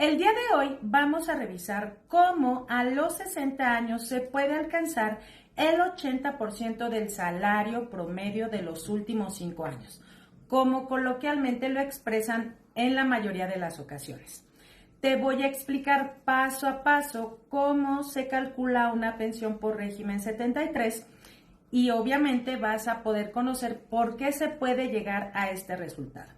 El día de hoy vamos a revisar cómo a los 60 años se puede alcanzar el 80% del salario promedio de los últimos 5 años, como coloquialmente lo expresan en la mayoría de las ocasiones. Te voy a explicar paso a paso cómo se calcula una pensión por régimen 73 y obviamente vas a poder conocer por qué se puede llegar a este resultado.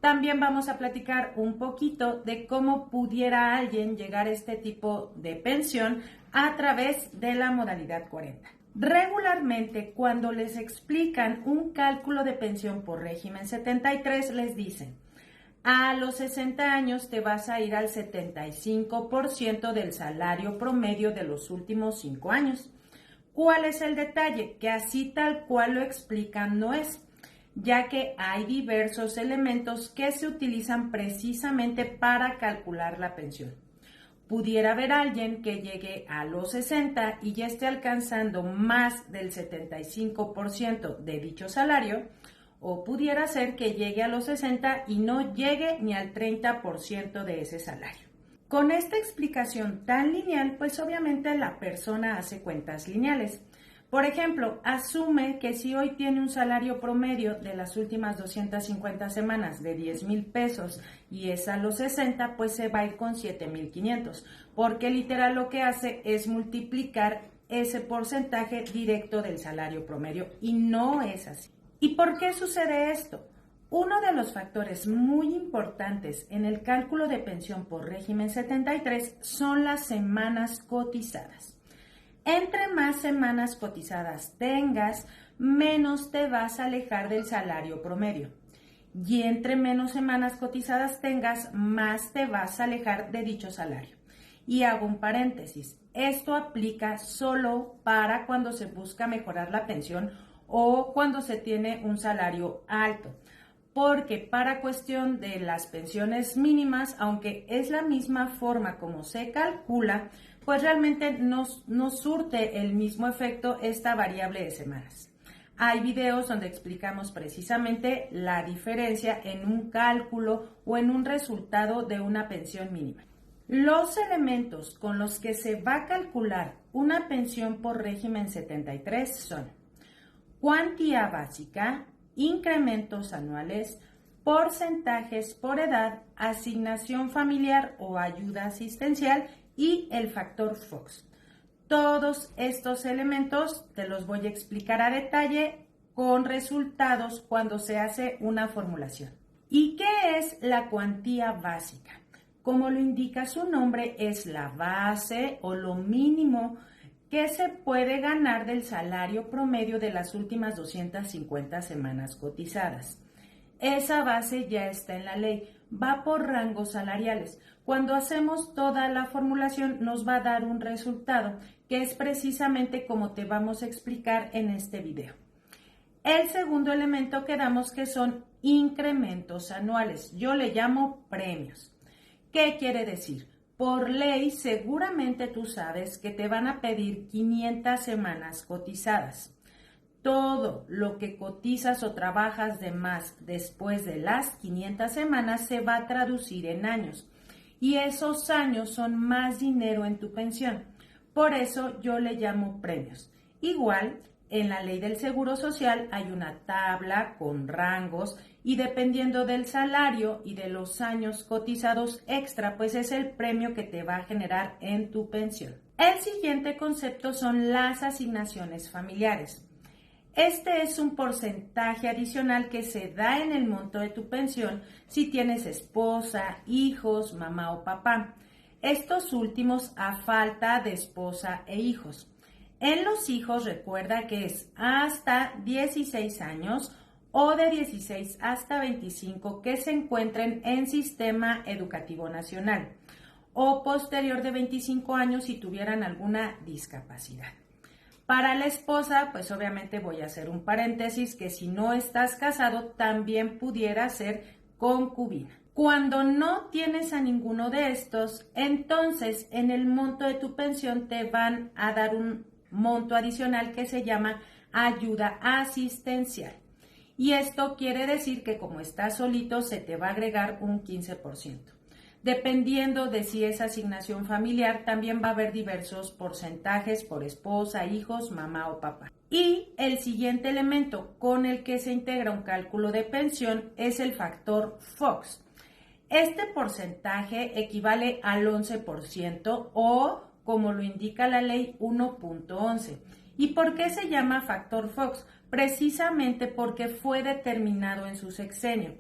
También vamos a platicar un poquito de cómo pudiera alguien llegar a este tipo de pensión a través de la modalidad 40. Regularmente, cuando les explican un cálculo de pensión por régimen 73, les dicen, a los 60 años te vas a ir al 75% del salario promedio de los últimos 5 años. ¿Cuál es el detalle? Que así tal cual lo explican no es, ya que hay diversos elementos que se utilizan precisamente para calcular la pensión. Pudiera haber alguien que llegue a los 60 y ya esté alcanzando más del 75% de dicho salario, o pudiera ser que llegue a los 60 y no llegue ni al 30% de ese salario. Con esta explicación tan lineal, pues obviamente la persona hace cuentas lineales. Por ejemplo, asume que si hoy tiene un salario promedio de las últimas 250 semanas de 10,000 pesos y es a los 60, pues se va a ir con 7,500, porque literal lo que hace es multiplicar ese porcentaje directo del salario promedio y no es así. ¿Y por qué sucede esto? Uno de los factores muy importantes en el cálculo de pensión por régimen 73 son las semanas cotizadas. Entre más semanas cotizadas tengas, menos te vas a alejar del salario promedio. Y entre menos semanas cotizadas tengas, más te vas a alejar de dicho salario. Y hago un paréntesis, esto aplica solo para cuando se busca mejorar la pensión o cuando se tiene un salario alto. Porque para cuestión de las pensiones mínimas, aunque es la misma forma como se calcula, pues realmente no surte el mismo efecto esta variable de semanas. Hay videos donde explicamos precisamente la diferencia en un cálculo o en un resultado de una pensión mínima. Los elementos con los que se va a calcular una pensión por régimen 73 son cuantía básica, incrementos anuales, porcentajes por edad, asignación familiar o ayuda asistencial y el factor Fox. Todos estos elementos te los voy a explicar a detalle con resultados cuando se hace una formulación. ¿Y qué es la cuantía básica? Como lo indica su nombre, es la base o lo mínimo que se puede ganar del salario promedio de las últimas 250 semanas cotizadas. Esa base ya está en la ley, va por rangos salariales. Cuando hacemos toda la formulación nos va a dar un resultado, que es precisamente como te vamos a explicar en este video. El segundo elemento que damos que son incrementos anuales, yo le llamo premios. ¿Qué quiere decir? Por ley, seguramente tú sabes que te van a pedir 500 semanas cotizadas. Todo lo que cotizas o trabajas de más después de las 500 semanas se va a traducir en años. Y esos años son más dinero en tu pensión. Por eso yo le llamo premios. Igual, en la ley del Seguro Social hay una tabla con rangos y dependiendo del salario y de los años cotizados extra, pues es el premio que te va a generar en tu pensión. El siguiente concepto son las asignaciones familiares. Este es un porcentaje adicional que se da en el monto de tu pensión si tienes esposa, hijos, mamá o papá. Estos últimos a falta de esposa e hijos. En los hijos recuerda que es hasta 16 años o de 16 hasta 25 que se encuentren en sistema educativo nacional o posterior de 25 años si tuvieran alguna discapacidad. Para la esposa, pues obviamente voy a hacer un paréntesis que si no estás casado también pudiera ser concubina. Cuando no tienes a ninguno de estos, entonces en el monto de tu pensión te van a dar un monto adicional que se llama ayuda asistencial. Y esto quiere decir que como estás solito se te va a agregar un 15%. Dependiendo de si es asignación familiar, también va a haber diversos porcentajes por esposa, hijos, mamá o papá. Y el siguiente elemento con el que se integra un cálculo de pensión es el factor Fox. Este porcentaje equivale al 11% o, como lo indica la ley, 1.11. ¿Y por qué se llama factor Fox? Precisamente porque fue determinado en su sexenio.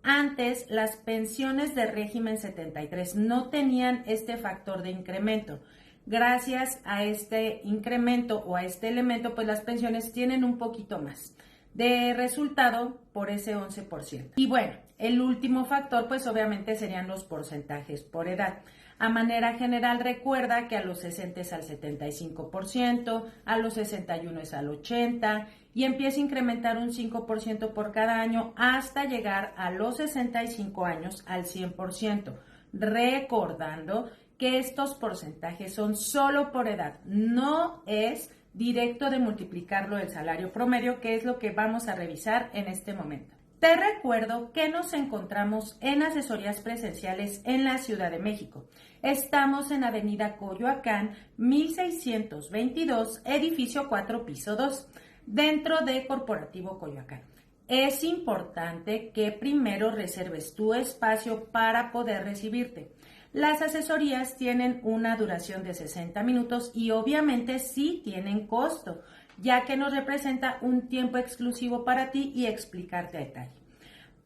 Antes, las pensiones de régimen 73 no tenían este factor de incremento. Gracias a este incremento o a este elemento, pues las pensiones tienen un poquito más de resultado por ese 11%. Y bueno, el último factor, pues obviamente serían los porcentajes por edad. A manera general, recuerda que a los 60 es al 75%, a los 61 es al 80% y empieza a incrementar un 5% por cada año hasta llegar a los 65 años al 100%. Recordando que estos porcentajes son solo por edad, no es directo de multiplicarlo del salario promedio, que es lo que vamos a revisar en este momento. Te recuerdo que nos encontramos en asesorías presenciales en la Ciudad de México. Estamos en Avenida Coyoacán, 1622, edificio 4, piso 2, dentro de Corporativo Coyoacán. Es importante que primero reserves tu espacio para poder recibirte. Las asesorías tienen una duración de 60 minutos y obviamente sí tienen costo, ya que nos representa un tiempo exclusivo para ti y explicarte a detalle.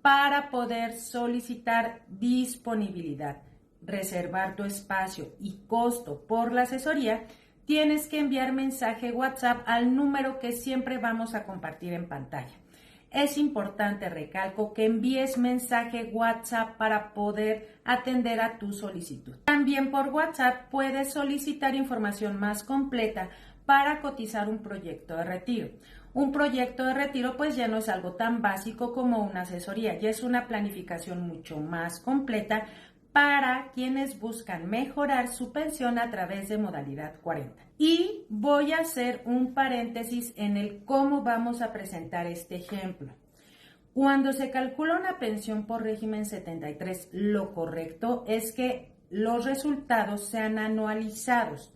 Para poder solicitar disponibilidad, reservar tu espacio y costo por la asesoría, tienes que enviar mensaje WhatsApp al número que siempre vamos a compartir en pantalla. Es importante, recalco, que envíes mensaje WhatsApp para poder atender a tu solicitud. También por WhatsApp puedes solicitar información más completa para cotizar un proyecto de retiro. Un proyecto de retiro pues ya no es algo tan básico como una asesoría, ya es una planificación mucho más completa para quienes buscan mejorar su pensión a través de modalidad 40. Y voy a hacer un paréntesis en el cómo vamos a presentar este ejemplo. Cuando se calcula una pensión por régimen 73, lo correcto es que los resultados sean anualizados.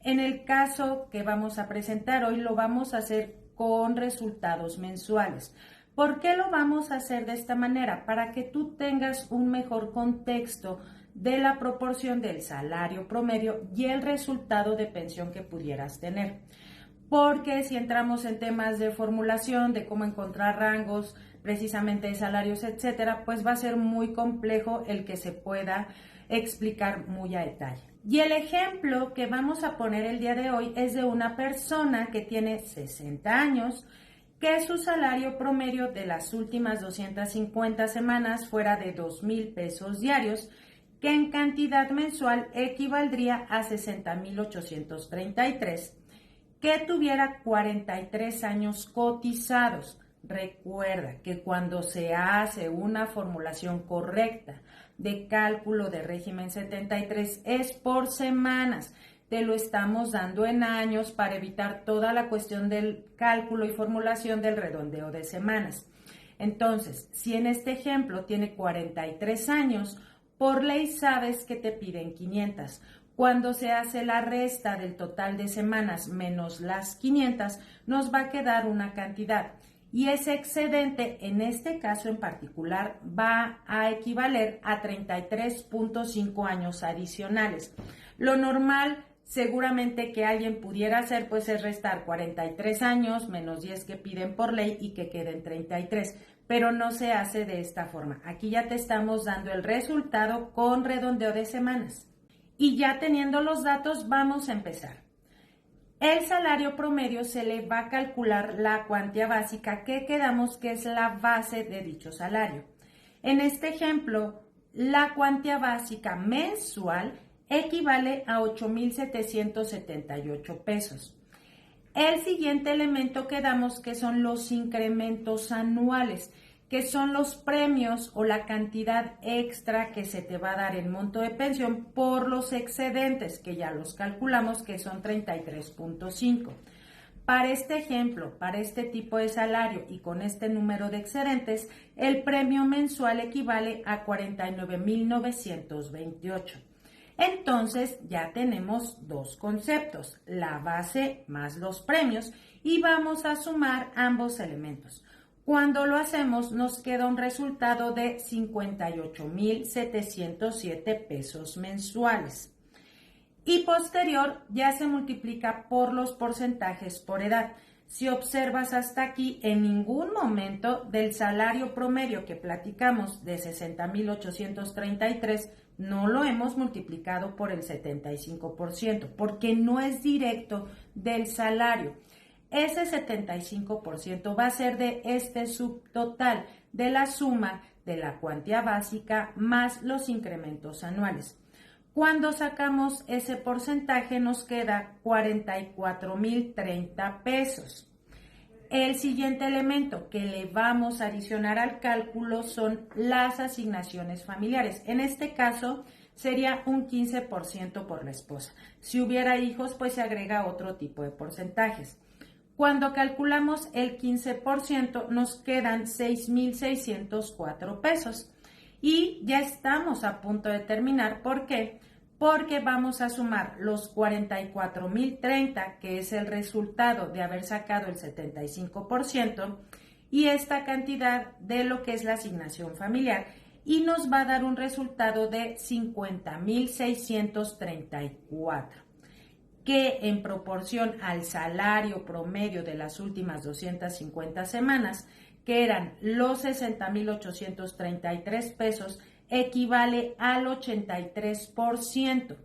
En el caso que vamos a presentar hoy, lo vamos a hacer con resultados mensuales. ¿Por qué lo vamos a hacer de esta manera? Para que tú tengas un mejor contexto de la proporción del salario promedio y el resultado de pensión que pudieras tener. Porque si entramos en temas de formulación, de cómo encontrar rangos, precisamente de salarios, etcétera, pues va a ser muy complejo el que se pueda explicar muy a detalle. Y el ejemplo que vamos a poner el día de hoy es de una persona que tiene 60 años, que su salario promedio de las últimas 250 semanas fuera de 2,000 pesos diarios, que en cantidad mensual equivaldría a 60,833, que tuviera 43 años cotizados. Recuerda que cuando se hace una formulación correcta de cálculo de régimen 73 es por semanas. Te lo estamos dando en años para evitar toda la cuestión del cálculo y formulación del redondeo de semanas. Entonces, si en este ejemplo tiene 43 años, por ley sabes que te piden 500. Cuando se hace la resta del total de semanas menos las 500, nos va a quedar una cantidad. Y ese excedente, en este caso en particular, va a equivaler a 33.5 años adicionales. Lo normal, seguramente que alguien pudiera hacer, pues es restar 43 años menos 10 que piden por ley y que queden 33, pero no se hace de esta forma. Aquí ya te estamos dando el resultado con redondeo de semanas. Y ya teniendo los datos, vamos a empezar. El salario promedio se le va a calcular la cuantía básica que quedamos que es la base de dicho salario. En este ejemplo, la cuantía básica mensual equivale a 8,778 pesos. El siguiente elemento que damos que son los incrementos anuales, que son los premios o la cantidad extra que se te va a dar en monto de pensión por los excedentes, que ya los calculamos que son 33.5. Para este ejemplo, para este tipo de salario y con este número de excedentes, el premio mensual equivale a 49,928. Entonces ya tenemos dos conceptos, la base más los premios, y vamos a sumar ambos elementos. Cuando lo hacemos nos queda un resultado de 58,707 pesos mensuales. Y posterior ya se multiplica por los porcentajes por edad. Si observas hasta aquí, en ningún momento del salario promedio que platicamos de 60,833 no lo hemos multiplicado por el 75%, porque no es directo del salario. Ese 75% va a ser de este subtotal, de la suma de la cuantía básica más los incrementos anuales. Cuando sacamos ese porcentaje nos queda 44,030 pesos. El siguiente elemento que le vamos a adicionar al cálculo son las asignaciones familiares. En este caso sería un 15% por la esposa. Si hubiera hijos, pues se agrega otro tipo de porcentajes. Cuando calculamos el 15% nos quedan 6,604 pesos. Y ya estamos a punto de terminar. ¿Por qué? Porque vamos a sumar los 44,030, que es el resultado de haber sacado el 75%, y esta cantidad de lo que es la asignación familiar, y nos va a dar un resultado de 50,634, que en proporción al salario promedio de las últimas 250 semanas, que eran los 60,833 pesos, equivale al 83%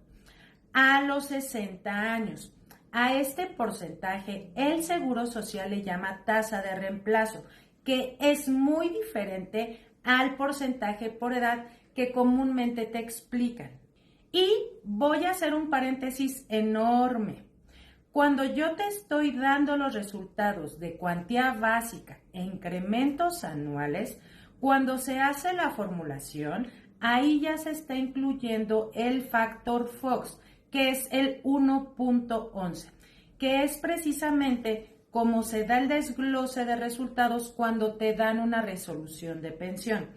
a los 60 años. A este porcentaje el Seguro Social le llama tasa de reemplazo, que es muy diferente al porcentaje por edad que comúnmente te explican. Y voy a hacer un paréntesis enorme. Cuando yo te estoy dando los resultados de cuantía básica e incrementos anuales, cuando se hace la formulación, ahí ya se está incluyendo el factor Fox, que es el 1.11, que es precisamente como se da el desglose de resultados cuando te dan una resolución de pensión.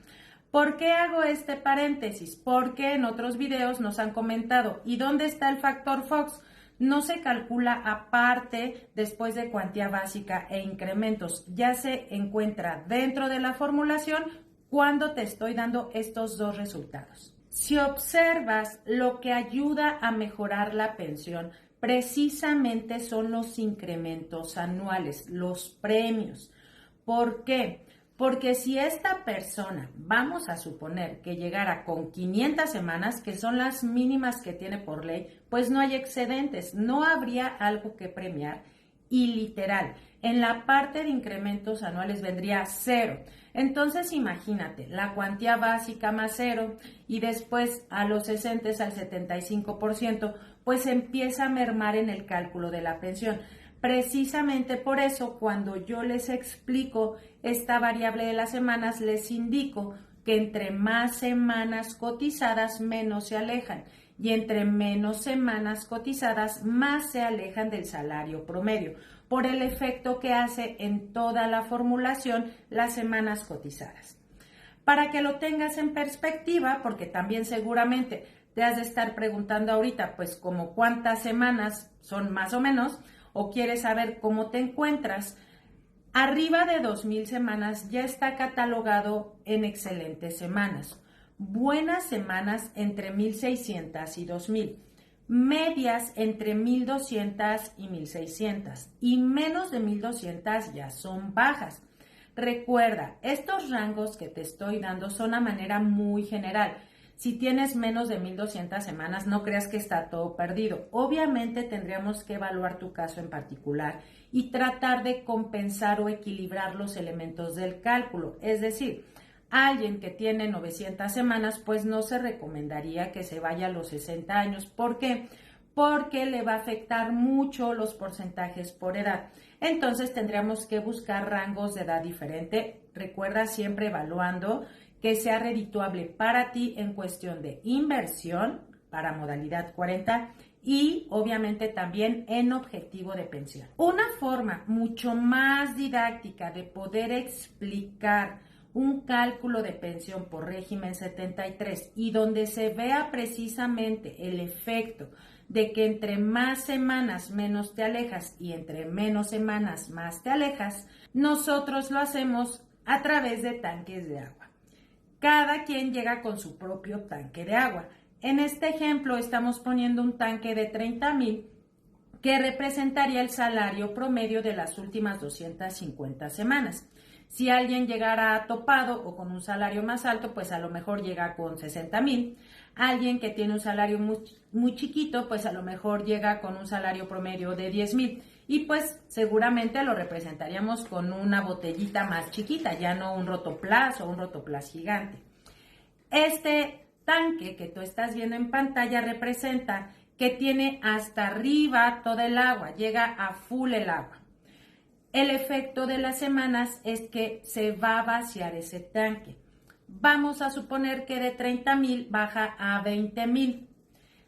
¿Por qué hago este paréntesis? Porque en otros videos nos han comentado, ¿y dónde está el factor Fox? No se calcula aparte después de cuantía básica e incrementos, ya se encuentra dentro de la formulación cuando te estoy dando estos dos resultados. Si observas, lo que ayuda a mejorar la pensión precisamente son los incrementos anuales, los premios. ¿Por qué? Porque si esta persona, vamos a suponer que llegara con 500 semanas, que son las mínimas que tiene por ley, pues no hay excedentes, no habría algo que premiar y literal, en la parte de incrementos anuales vendría cero. Entonces imagínate, la cuantía básica más cero y después a los 60 al 75%, pues empieza a mermar en el cálculo de la pensión. Precisamente por eso, cuando yo les explico esta variable de las semanas, les indico que entre más semanas cotizadas, menos se alejan, y entre menos semanas cotizadas, más se alejan del salario promedio, por el efecto que hace en toda la formulación las semanas cotizadas. Para que lo tengas en perspectiva, porque también seguramente te has de estar preguntando ahorita, pues como cuántas semanas son más o menos, o quieres saber cómo te encuentras, arriba de 2,000 semanas ya está catalogado en excelentes semanas. Buenas semanas entre 1,600 y 2,000. Medias entre 1,200 y 1,600. Y menos de 1,200 ya son bajas. Recuerda, estos rangos que te estoy dando son a manera muy general. Si tienes menos de 1,200 semanas, no creas que está todo perdido. Obviamente tendríamos que evaluar tu caso en particular y tratar de compensar o equilibrar los elementos del cálculo. Es decir, alguien que tiene 900 semanas, pues no se recomendaría que se vaya a los 60 años. ¿Por qué? Porque le va a afectar mucho los porcentajes por edad. Entonces tendríamos que buscar rangos de edad diferente. Recuerda siempre evaluando que sea redituable para ti en cuestión de inversión para modalidad 40 y obviamente también en objetivo de pensión. Una forma mucho más didáctica de poder explicar un cálculo de pensión por régimen 73 y donde se vea precisamente el efecto de que entre más semanas menos te alejas y entre menos semanas más te alejas, nosotros lo hacemos a través de tanques de agua. Cada quien llega con su propio tanque de agua. En este ejemplo estamos poniendo un tanque de 30,000 que representaría el salario promedio de las últimas 250 semanas. Si alguien llegara topado o con un salario más alto, pues a lo mejor llega con 60,000. Alguien que tiene un salario muy chiquito, pues a lo mejor llega con un salario promedio de 10,000. Y pues seguramente lo representaríamos con una botellita más chiquita, ya no un rotoplas o un rotoplas gigante. Este tanque que tú estás viendo en pantalla representa que tiene hasta arriba todo el agua, llega a full el agua. El efecto de las semanas es que se va a vaciar ese tanque. Vamos a suponer que de 30,000 baja a 20,000.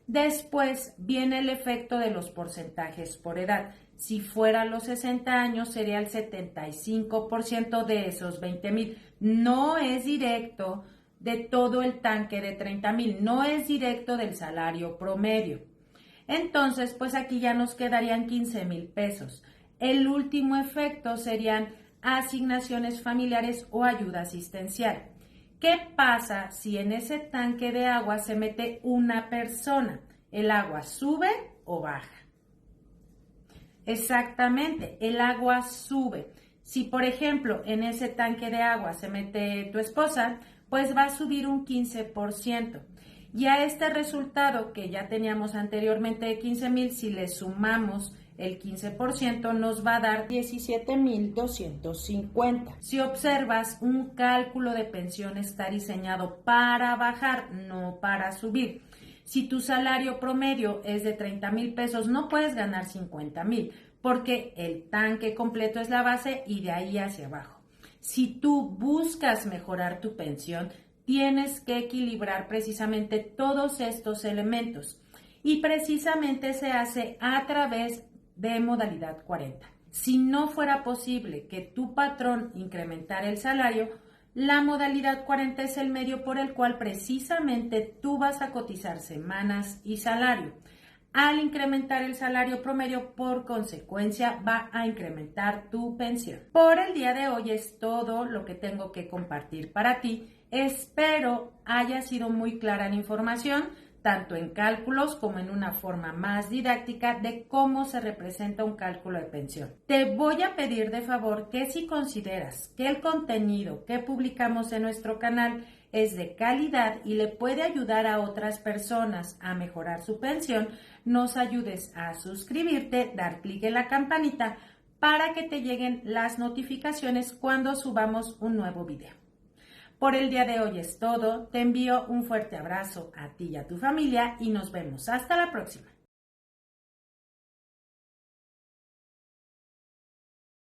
Después viene el efecto de los porcentajes por edad. Si fuera los 60 años sería el 75% de esos 20,000. No es directo de todo el tanque de 30,000, no es directo del salario promedio. Entonces, pues aquí ya nos quedarían 15,000 pesos. El último efecto serían asignaciones familiares o ayuda asistencial. ¿Qué pasa si en ese tanque de agua se mete una persona? ¿El agua sube o baja? Exactamente, el agua sube. Si, por ejemplo, en ese tanque de agua se mete tu esposa, pues va a subir un 15%. Y a este resultado que ya teníamos anteriormente de 15,000, si le sumamos el 15%, nos va a dar 17,250. Si observas, un cálculo de pensión está diseñado para bajar, no para subir. Si tu salario promedio es de 30,000 pesos, no puedes ganar 50,000, porque el tanque completo es la base y de ahí hacia abajo. Si tú buscas mejorar tu pensión, tienes que equilibrar precisamente todos estos elementos y precisamente se hace a través de modalidad 40. Si no fuera posible que tu patrón incrementara el salario, la modalidad 40 es el medio por el cual precisamente tú vas a cotizar semanas y salario. Al incrementar el salario promedio, por consecuencia, va a incrementar tu pensión. Por el día de hoy es todo lo que tengo que compartir para ti. Espero haya sido muy clara la información, tanto en cálculos como en una forma más didáctica de cómo se representa un cálculo de pensión. Te voy a pedir de favor que si consideras que el contenido que publicamos en nuestro canal es de calidad y le puede ayudar a otras personas a mejorar su pensión, nos ayudes a suscribirte, dar clic en la campanita para que te lleguen las notificaciones cuando subamos un nuevo video. Por el día de hoy es todo. Te envío un fuerte abrazo a ti y a tu familia y nos vemos. Hasta la próxima.